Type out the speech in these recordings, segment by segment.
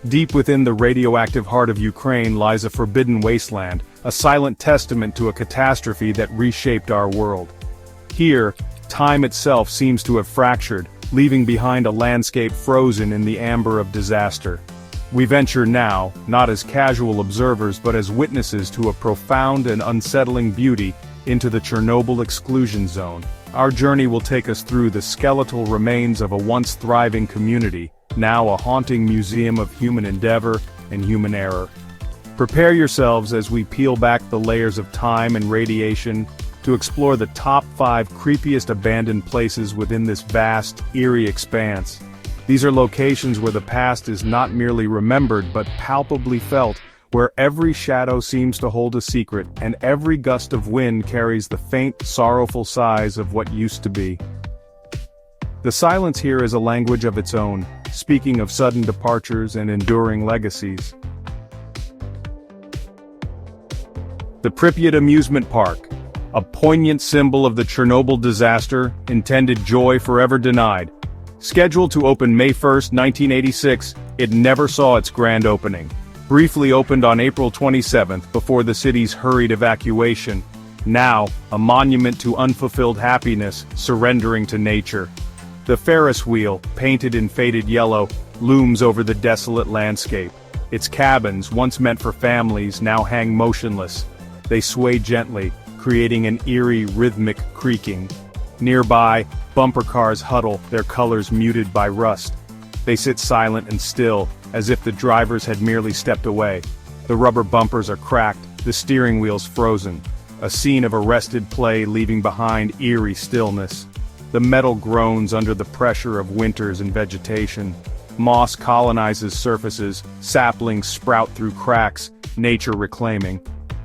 Deep within the radioactive heart of Ukraine lies a forbidden wasteland, a silent testament to a catastrophe that reshaped our world. Here, time itself seems to have fractured, leaving behind a landscape frozen in the amber of disaster. We venture now, not as casual observers but as witnesses to a profound and unsettling beauty, into the Chernobyl Exclusion Zone. Our journey will take us through the skeletal remains of a once thriving community, now a haunting museum of human endeavor and human error. Prepare yourselves as we peel back the layers of time and radiation to explore the top 5 creepiest abandoned places within this vast, eerie expanse. These are locations where the past is not merely remembered but palpably felt, where every shadow seems to hold a secret and every gust of wind carries the faint, sorrowful sighs of what used to be. The silence here is a language of its own, speaking of sudden departures and enduring legacies. The Pripyat Amusement Park, a poignant symbol of the Chernobyl disaster, intended joy forever denied. Scheduled to open May 1, 1986, it never saw its grand opening. Briefly opened on April 27 before the city's hurried evacuation. Now, a monument to unfulfilled happiness, surrendering to nature. The Ferris wheel, painted in faded yellow, looms over the desolate landscape. Its cabins, once meant for families, now hang motionless. They sway gently, creating an eerie, rhythmic creaking. Nearby, bumper cars huddle, their colors muted by rust. They sit silent and still, as if the drivers had merely stepped away. The rubber bumpers are cracked, the steering wheels frozen. A scene of arrested play leaving behind eerie stillness. The metal groans under the pressure of winters and vegetation. Moss colonizes surfaces, saplings sprout through cracks, nature reclaiming.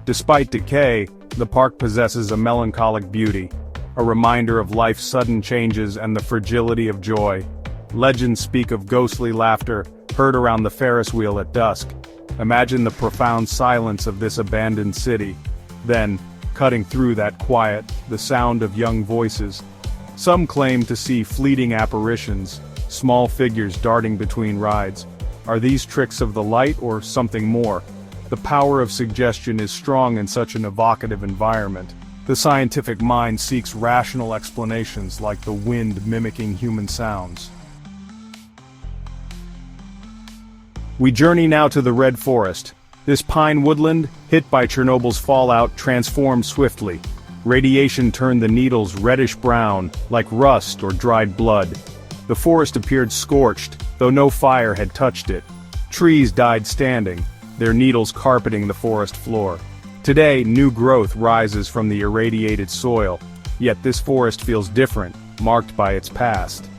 Despite decay, the park possesses a melancholic beauty, a reminder of life's sudden changes and the fragility of joy. Legends speak of ghostly laughter, heard around the Ferris wheel at dusk. Imagine the profound silence of this abandoned city. Then, cutting through that quiet, the sound of young voices. Some claim to see fleeting apparitions, small figures darting between rides. Are these tricks of the light or something more? The power of suggestion is strong in such an evocative environment. The scientific mind seeks rational explanations like the wind mimicking human sounds. We journey now to the Red Forest. This pine woodland, hit by Chernobyl's fallout, transformed swiftly. Radiation turned the needles reddish-brown, like rust or dried blood. The forest appeared scorched, though no fire had touched it. Trees died standing, their needles carpeting the forest floor. Today, new growth rises from the irradiated soil, yet this forest feels different, marked by its past.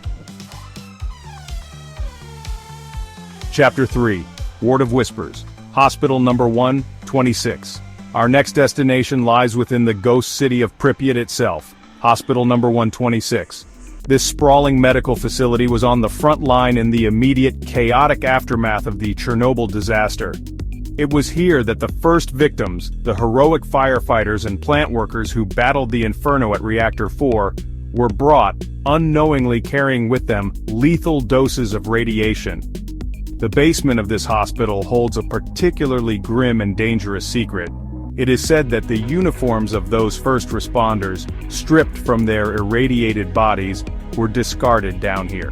Chapter 3. Ward of Whispers. Hospital Number 126. Our next destination lies within the ghost city of Pripyat itself, Hospital Number 126. This sprawling medical facility was on the front line in the immediate, chaotic aftermath of the Chernobyl disaster. It was here that the first victims, the heroic firefighters and plant workers who battled the inferno at Reactor 4, were brought, unknowingly carrying with them lethal doses of radiation. The basement of this hospital holds a particularly grim and dangerous secret. It is said that the uniforms of those first responders, stripped from their irradiated bodies, were discarded down here.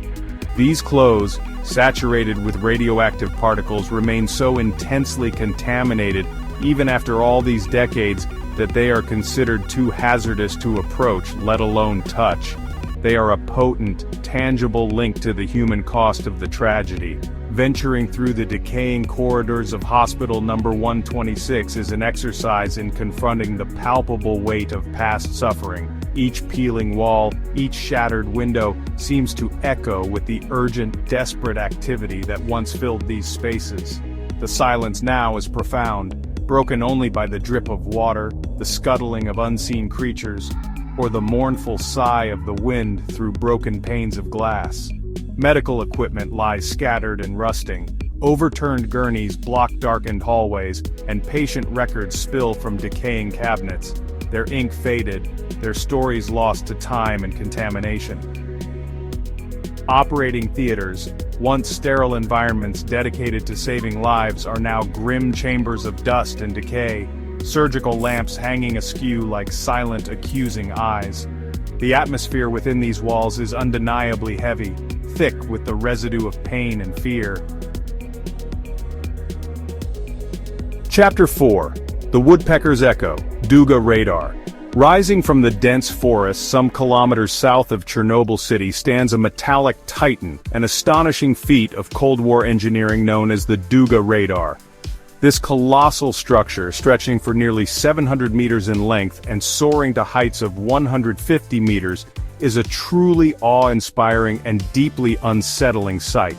These clothes, saturated with radioactive particles, remain so intensely contaminated, even after all these decades, that they are considered too hazardous to approach, let alone touch. They are a potent, tangible link to the human cost of the tragedy. Venturing through the decaying corridors of Hospital Number 126 is an exercise in confronting the palpable weight of past suffering. Each peeling wall, each shattered window, seems to echo with the urgent, desperate activity that once filled these spaces. The silence now is profound, broken only by the drip of water, the scuttling of unseen creatures, or the mournful sigh of the wind through broken panes of glass. Medical equipment lies scattered and rusting. Overturned gurneys block darkened hallways, and patient records spill from decaying cabinets. Their ink faded, their stories lost to time and contamination. Operating theaters, once sterile environments dedicated to saving lives, are now grim chambers of dust and decay, surgical lamps hanging askew like silent, accusing eyes. The atmosphere within these walls is undeniably heavy, thick with the residue of pain and fear. Chapter 4. The Woodpecker's Echo, Duga Radar. Rising from the dense forest some kilometers south of Chernobyl City stands a metallic titan, an astonishing feat of Cold War engineering known as the Duga Radar. This colossal structure, stretching for nearly 700 meters in length and soaring to heights of 150 meters, is a truly awe-inspiring and deeply unsettling sight.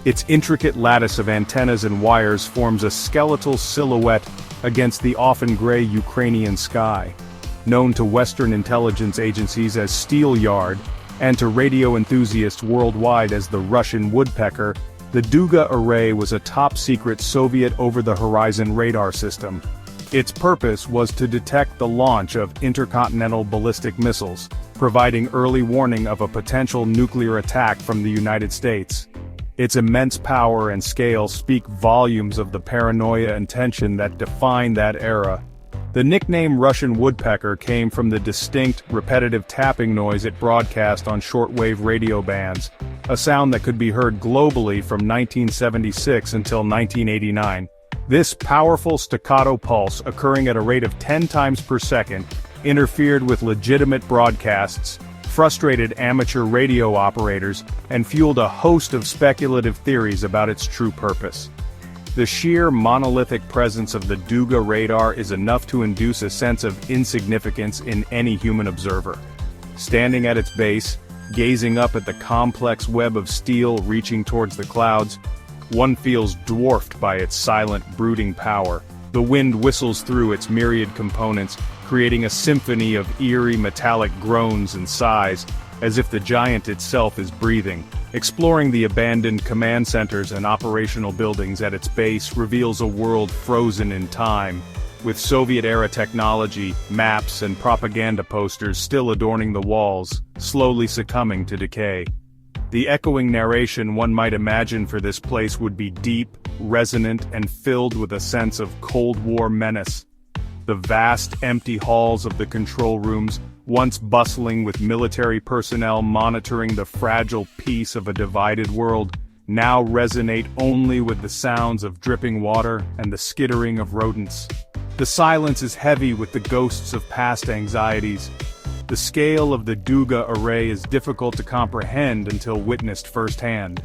Its intricate lattice of antennas and wires forms a skeletal silhouette against the often gray Ukrainian sky. Known to Western intelligence agencies as Steel Yard, and to radio enthusiasts worldwide as the Russian woodpecker, the Duga Array was a top-secret Soviet over-the-horizon radar system. Its purpose was to detect the launch of intercontinental ballistic missiles, providing early warning of a potential nuclear attack from the United States. Its immense power and scale speak volumes of the paranoia and tension that define that era. The nickname Russian woodpecker came from the distinct, repetitive tapping noise it broadcast on shortwave radio bands, a sound that could be heard globally from 1976 until 1989. This powerful staccato pulse, occurring at a rate of 10 times per second, interfered with legitimate broadcasts, frustrated amateur radio operators, and fueled a host of speculative theories about its true purpose. The sheer monolithic presence of the Duga radar is enough to induce a sense of insignificance in any human observer. Standing at its base, gazing up at the complex web of steel reaching towards the clouds, one feels dwarfed by its silent, brooding power. The wind whistles through its myriad components, creating a symphony of eerie metallic groans and sighs, as if the giant itself is breathing. Exploring the abandoned command centers and operational buildings at its base reveals a world frozen in time, with Soviet-era technology, maps and propaganda posters still adorning the walls, slowly succumbing to decay. The echoing narration one might imagine for this place would be deep, resonant, and filled with a sense of Cold War menace. The vast, empty halls of the control rooms, once bustling with military personnel monitoring the fragile peace of a divided world, now resonate only with the sounds of dripping water and the skittering of rodents. The silence is heavy with the ghosts of past anxieties. The scale of the Duga Array is difficult to comprehend until witnessed firsthand.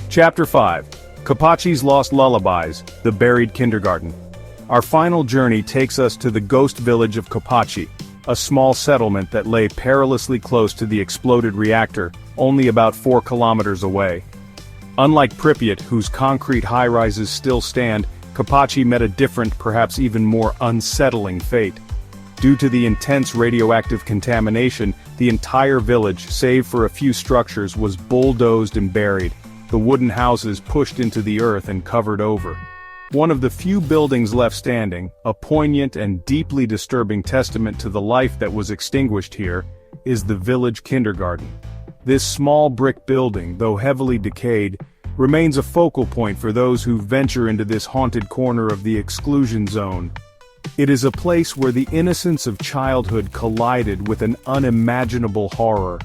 Chapter 5. Kapachi's Lost Lullabies, The Buried Kindergarten. Our final journey takes us to the ghost village of Kapachi, a small settlement that lay perilously close to the exploded reactor, only about 4 kilometers away. Unlike Pripyat, whose concrete high-rises still stand, Kapachi met a different, perhaps even more unsettling fate. Due to the intense radioactive contamination, the entire village, save for a few structures, was bulldozed and buried, the wooden houses pushed into the earth and covered over. One of the few buildings left standing, a poignant and deeply disturbing testament to the life that was extinguished here, is the village kindergarten. This small brick building, though heavily decayed, remains a focal point for those who venture into this haunted corner of the exclusion zone. It is a place where the innocence of childhood collided with an unimaginable horror.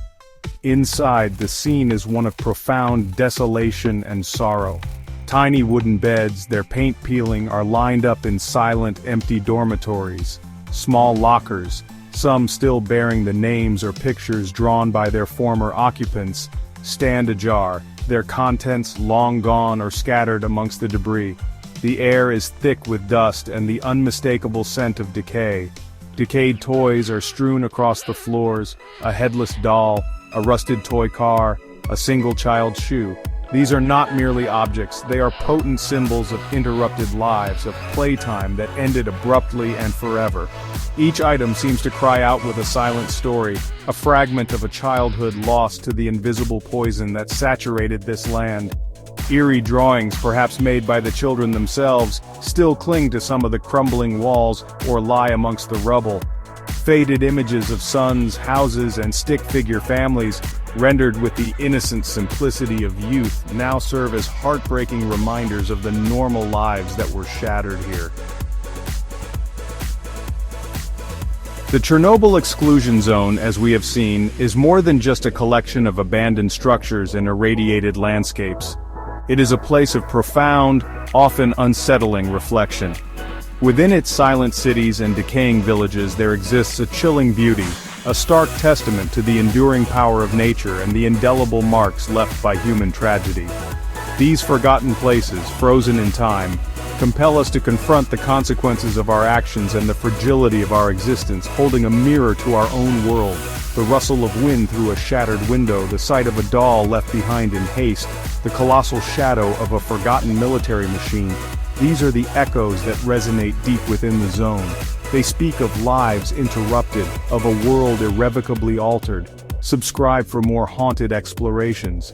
Inside, the scene is one of profound desolation and sorrow. Tiny wooden beds, their paint peeling, are lined up in silent, empty dormitories. Small lockers, some still bearing the names or pictures drawn by their former occupants, stand ajar, their contents long gone or scattered amongst the debris. The air is thick with dust and the unmistakable scent of decay. Decayed toys are strewn across the floors, a headless doll, a rusted toy car, a single child's shoe. These are not merely objects, they are potent symbols of interrupted lives, of playtime that ended abruptly and forever. Each item seems to cry out with a silent story, a fragment of a childhood lost to the invisible poison that saturated this land. Eerie drawings, perhaps made by the children themselves, still cling to some of the crumbling walls or lie amongst the rubble. Faded images of sons, houses, and stick-figure families, rendered with the innocent simplicity of youth, now serve as heartbreaking reminders of the normal lives that were shattered here. The Chernobyl Exclusion Zone, as we have seen, is more than just a collection of abandoned structures and irradiated landscapes. It is a place of profound, often unsettling reflection. Within its silent cities and decaying villages there exists a chilling beauty, a stark testament to the enduring power of nature and the indelible marks left by human tragedy. These forgotten places, frozen in time, compel us to confront the consequences of our actions and the fragility of our existence, holding a mirror to our own world. The rustle of wind through a shattered window, the sight of a doll left behind in haste, the colossal shadow of a forgotten military machine. These are the echoes that resonate deep within the zone. They speak of lives interrupted, of a world irrevocably altered. Subscribe for more haunted explorations.